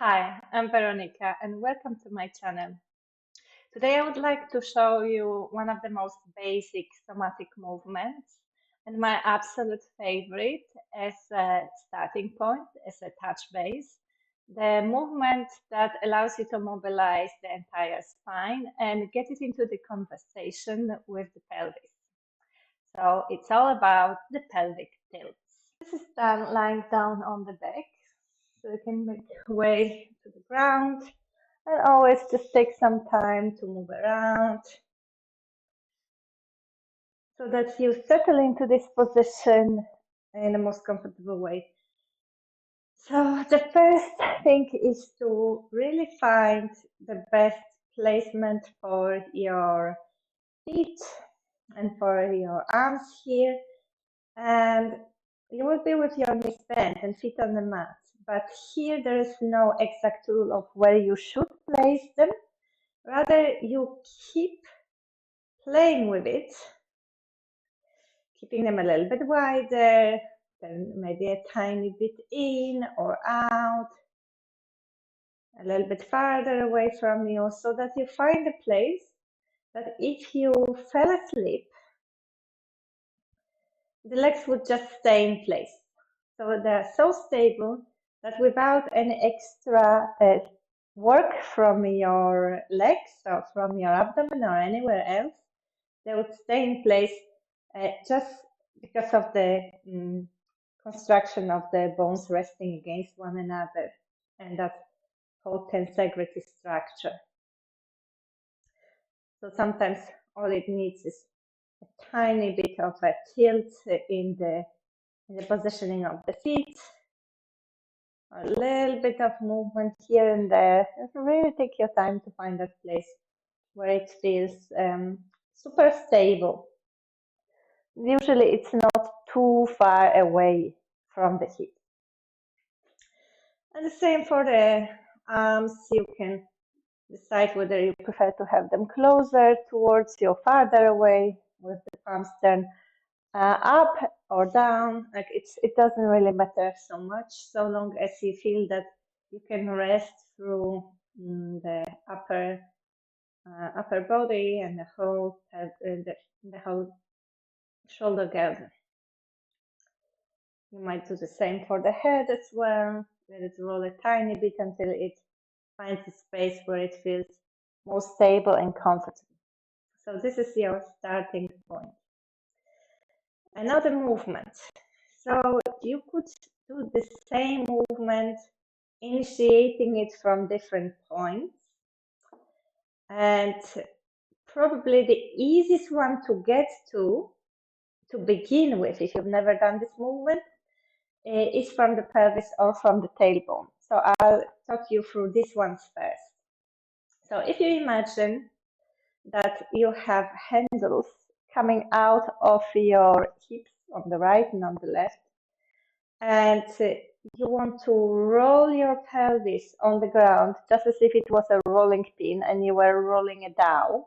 Hi, I'm Veronica and welcome to my channel. Today I would like to show you one of the most basic somatic movements and my absolute favorite as a starting point, as a touch base. The movement that allows you to mobilize the entire spine and get it into the conversation with the pelvis. So it's all about the pelvic tilts. This is done lying down on the back. So you can make way to the ground and always just take some time to move around so that you settle into this position in the most comfortable way. So the first thing is to really find the best placement for your feet and for your arms here. And you will be with your knees bent and feet on the mat. But here there is no exact rule of where you should place them. Rather, you keep playing with it, keeping them a little bit wider, then maybe a tiny bit in or out, a little bit farther away from you, so that you find a place that if you fell asleep, the legs would just stay in place. So they're so stable that without any extra work from your legs or from your abdomen or anywhere else, they would stay in place just because of the construction of the bones resting against one another, and that's called tensegrity structure. So sometimes all it needs is a tiny bit of a tilt in the positioning of the feet, a little bit of movement here and there. Just really take your time to find that place where it feels super stable. Usually it's not too far away from the hip. And the same for the arms. You can decide whether you prefer to have them closer towards you or farther away with the palms turned up or down. Like it doesn't really matter so much, so long as you feel that you can rest through the upper body and the whole shoulder girdle. You might do the same for the head as well. Let it roll a tiny bit until it finds a space where it feels more stable and comfortable. So this is your starting point. Another movement. So you could do the same movement, initiating it from different points. And probably the easiest one to get to begin with, if you've never done this movement, is from the pelvis or from the tailbone. So I'll talk you through these ones first. So if you imagine that you have handles coming out of your hips on the right and on the left, and you want to roll your pelvis on the ground just as if it was a rolling pin and you were rolling a dough.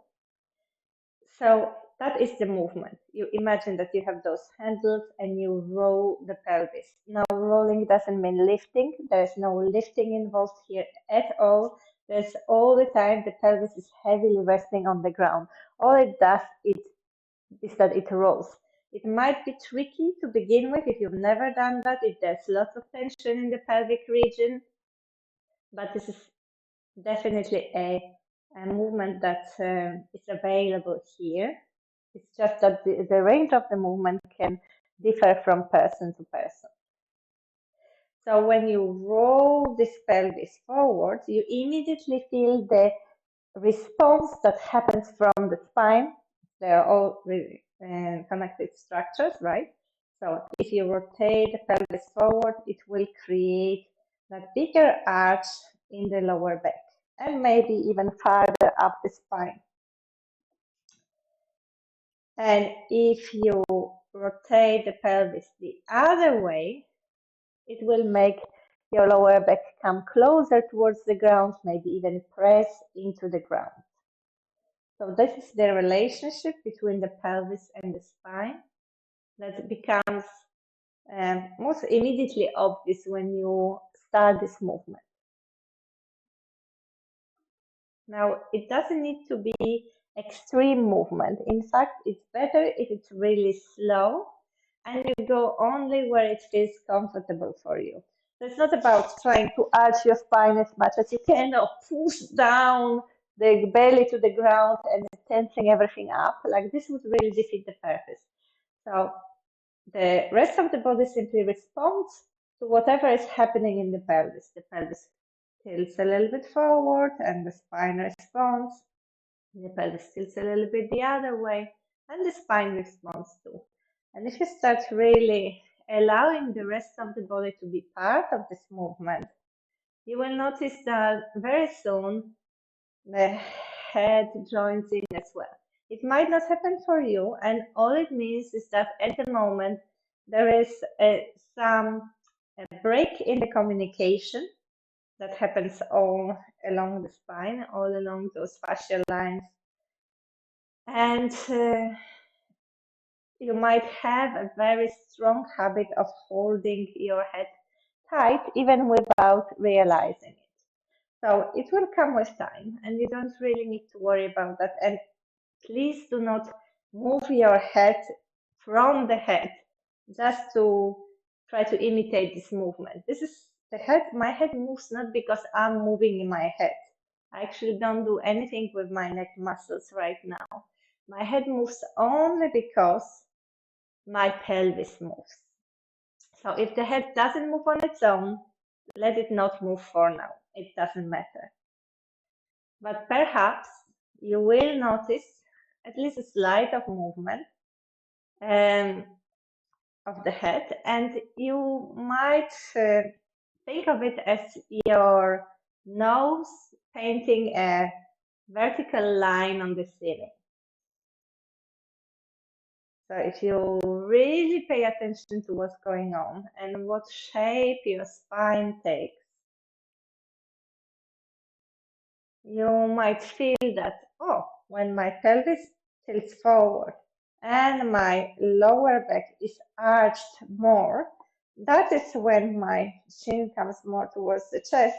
So that is the movement. You imagine that you have those handles and you roll the pelvis. Now, rolling doesn't mean lifting. There's no lifting involved here at all. There's all the time the pelvis is heavily resting on the ground. All it does is that it rolls. It might be tricky to begin with if you've never done that, if there's lots of tension in the pelvic region, but this is definitely a movement that is available here. It's just that the range of the movement can differ from person to person. So when you roll this pelvis forward, you immediately feel the response that happens from the spine. They're all really connected structures, right? So if you rotate the pelvis forward, it will create that bigger arch in the lower back and maybe even farther up the spine. And if you rotate the pelvis the other way, it will make your lower back come closer towards the ground, maybe even press into the ground. So this is the relationship between the pelvis and the spine that becomes most immediately obvious when you start this movement. Now, it doesn't need to be extreme movement. In fact, it's better if it's really slow and you go only where it feels comfortable for you. So it's not about trying to arch your spine as much as you can or push down the belly to the ground and tensing everything up. Like this would really defeat the purpose. So the rest of the body simply responds to whatever is happening in the pelvis. The pelvis tilts a little bit forward and the spine responds. The pelvis tilts a little bit the other way and the spine responds too. And if you start really allowing the rest of the body to be part of this movement, you will notice that very soon the head joins in as well. It might not happen for you, and all it means is that at the moment there is some break in the communication that happens all along the spine, all along those fascial lines. And you might have a very strong habit of holding your head tight even without realizing it. So it will come with time, and you don't really need to worry about that. And please do not move your head from the head just to try to imitate this movement. This is the head, my head moves not because I'm moving in my head. I actually don't do anything with my neck muscles right now. My head moves only because my pelvis moves. So if the head doesn't move on its own, let it not move for now. It doesn't matter. But perhaps you will notice at least a slight of movement of the head, and you might think of it as your nose painting a vertical line on the ceiling. So if you really pay attention to what's going on and what shape your spine takes, you might feel that, oh, when my pelvis tilts forward and my lower back is arched more, that is when my chin comes more towards the chest,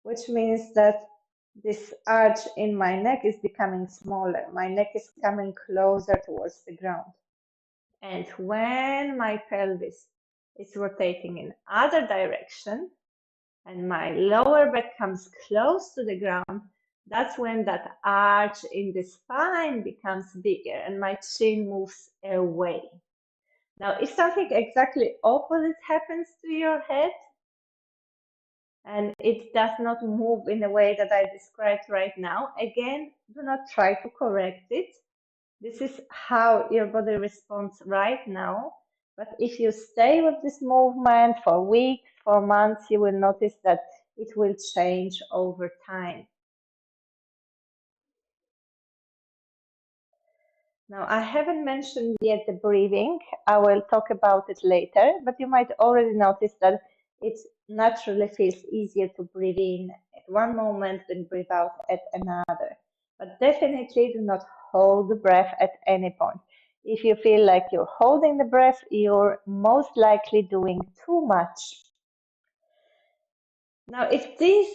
which means that this arch in my neck is becoming smaller. My neck is coming closer towards the ground. And when my pelvis is rotating in other direction and my lower back comes close to the ground, that's when that arch in the spine becomes bigger and my chin moves away. Now, if something exactly opposite happens to your head and it does not move in the way that I described right now, again, do not try to correct it. This is how your body responds right now. But if you stay with this movement for weeks, for months, you will notice that it will change over time. Now, I haven't mentioned yet the breathing. I will talk about it later, but you might already notice that it naturally feels easier to breathe in at one moment than breathe out at another. But definitely do not hold the breath at any point. If you feel like you're holding the breath, you're most likely doing too much. Now, if this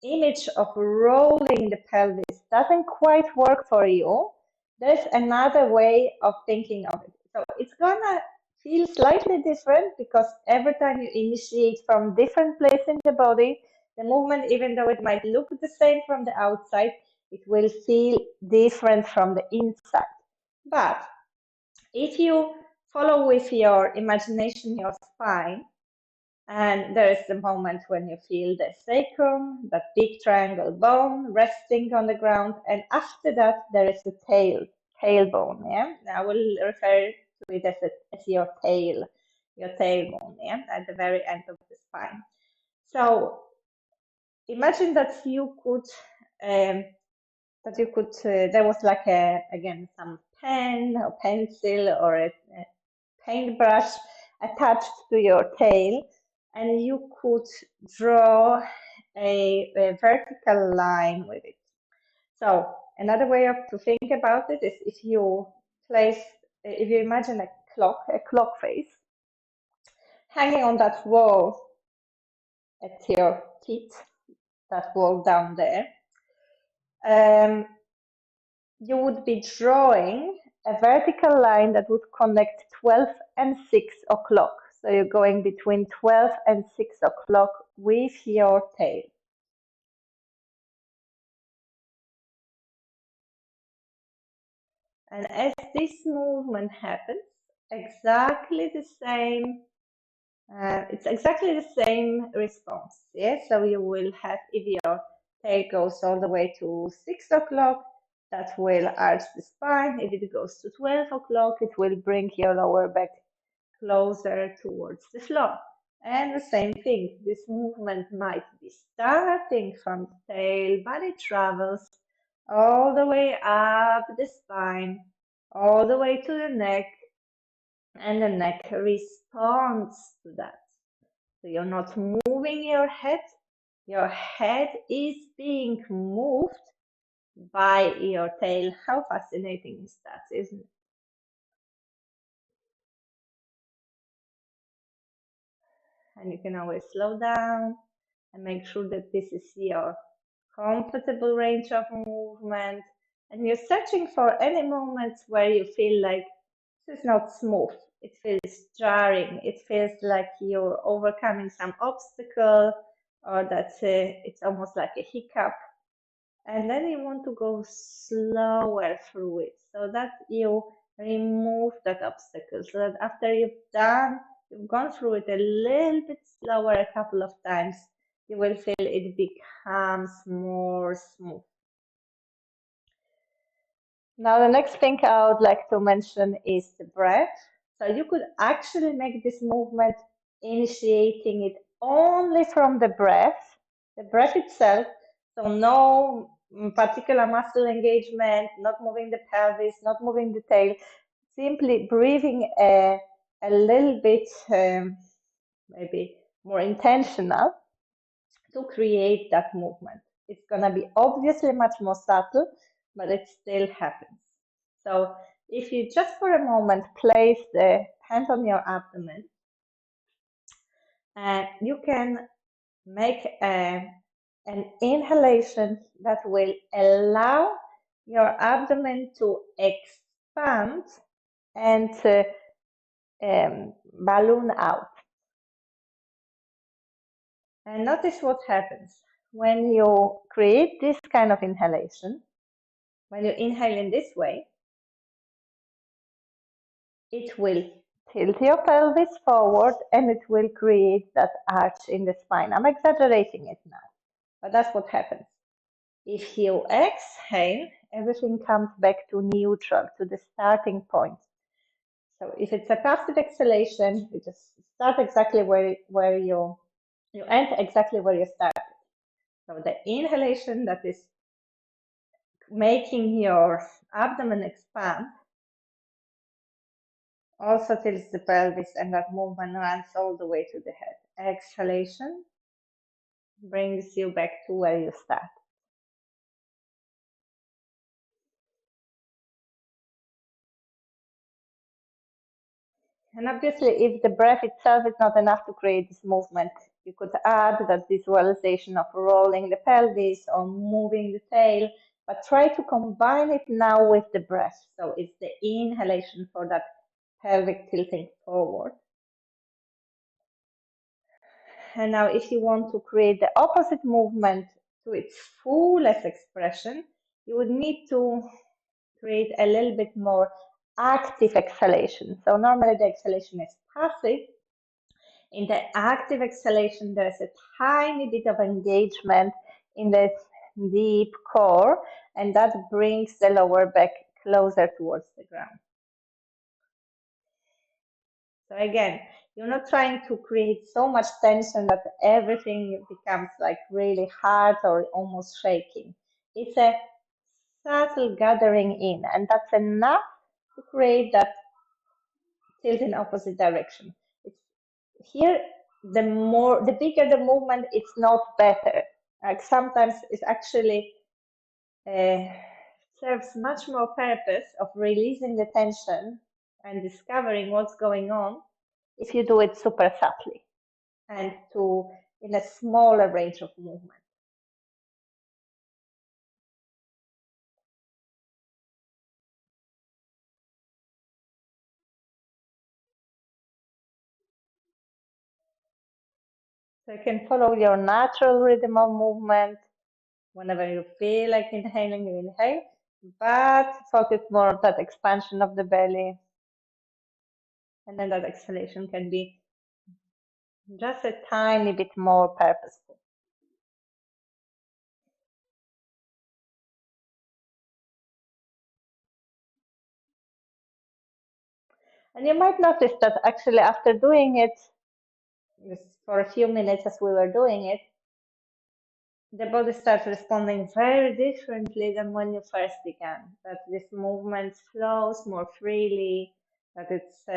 image of rolling the pelvis doesn't quite work for you, there's another way of thinking of it. So it's gonna feel slightly different because every time you initiate from different place in the body, the movement, even though it might look the same from the outside, it will feel different from the inside. But if you follow with your imagination, your spine, and there is the moment when you feel the sacrum, that big triangle bone resting on the ground, and after that there is the tailbone. Yeah, I will refer to it as your tailbone. Yeah, at the very end of the spine. So imagine that you could there was like again some pen or pencil or a paintbrush attached to your tail, and you could draw a vertical line with it. So another way to think about it is if you imagine a clock face hanging on that wall at your feet, that wall down there, you would be drawing a vertical line that would connect 12 and 6 o'clock. So you're going between 12 and 6 o'clock with your tail. And as this movement happens, exactly the same, it's exactly the same response. Yeah, so you will have, if your tail goes all the way to 6 o'clock, that will arch the spine. If it goes to 12 o'clock, it will bring your lower back closer towards the floor. And the same thing, this movement might be starting from the tail, but it travels all the way up the spine, all the way to the neck, and the neck responds to that. So you're not moving your head is being moved by your tail. How fascinating is that, isn't it? And you can always slow down and make sure that this is your comfortable range of movement. And you're searching for any moments where you feel like this is not smooth. It feels jarring. It feels like you're overcoming some obstacle, or that it's almost like a hiccup. And then you want to go slower through it so that you remove that obstacle, so that after you've gone through it a little bit slower a couple of times, you will feel it becomes more smooth. Now, the next thing I would like to mention is the breath. So you could actually make this movement initiating it only from the breath itself. So no particular muscle engagement, not moving the pelvis, not moving the tail, simply breathing a little bit, maybe more intentional to create that movement. It's going to be obviously much more subtle, but it still happens. So if you just for a moment place the hand on your abdomen, and you can make an inhalation that will allow your abdomen to expand and balloon out. And notice what happens when you create this kind of inhalation. When you inhale in this way, it will tilt your pelvis forward and it will create that arch in the spine. I'm exaggerating it now, but that's what happens. If you exhale, everything comes back to neutral, to the starting point. So if it's a passive exhalation, you just start exactly where you end exactly where you started. So the inhalation that is making your abdomen expand also tilts the pelvis, and that movement runs all the way to the head. Exhalation brings you back to where you start. And obviously, if the breath itself is not enough to create this movement, you could add that visualization of rolling the pelvis or moving the tail, but try to combine it now with the breath. So it's the inhalation for that pelvic tilting forward. And now if you want to create the opposite movement to its fullest expression, you would need to create a little bit more active exhalation. So normally the exhalation is passive. In the active exhalation, there's a tiny bit of engagement in the deep core, and that brings the lower back closer towards the ground. So again, you're not trying to create so much tension that everything becomes like really hard or almost shaking. It's a subtle gathering in, and that's enough to create that tilt in opposite direction. Here, the bigger the movement, it's not better. Like sometimes it actually serves much more purpose of releasing the tension and discovering what's going on if you do it super subtly and in a smaller range of movement. So you can follow your natural rhythm of movement. Whenever you feel like inhaling, you inhale, but focus more on that expansion of the belly. And then that exhalation can be just a tiny bit more purposeful. And you might notice that actually after doing it, just for a few minutes as we were doing it, the body starts responding very differently than when you first began. That this movement flows more freely, that it's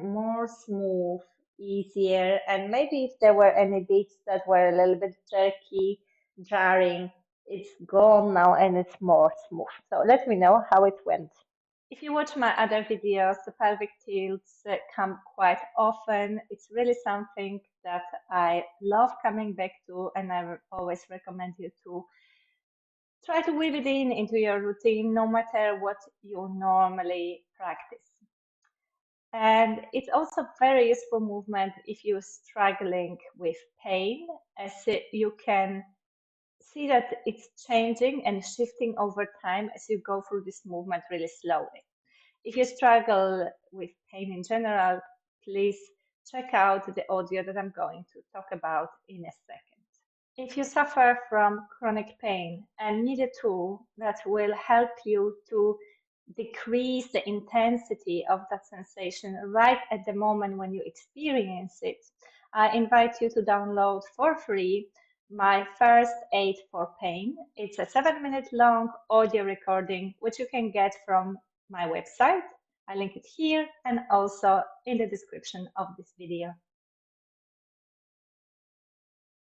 more smooth, easier, and maybe if there were any beats that were a little bit jerky, jarring, it's gone now and it's more smooth. So let me know how it went. If you watch my other videos, the pelvic tilts come quite often. It's really something that I love coming back to, and I always recommend you to try to weave it in into your routine, no matter what you normally practice. And it's also very useful movement if you're struggling with pain, as you can see that it's changing and shifting over time as you go through this movement really slowly. If you struggle with pain in general, please check out the audio that I'm going to talk about in a second. If you suffer from chronic pain and need a tool that will help you to decrease the intensity of that sensation right at the moment when you experience it, I invite you to download for free my first aid for pain. It's a 7-minute long audio recording, which you can get from my website. I link it here and also in the description of this video.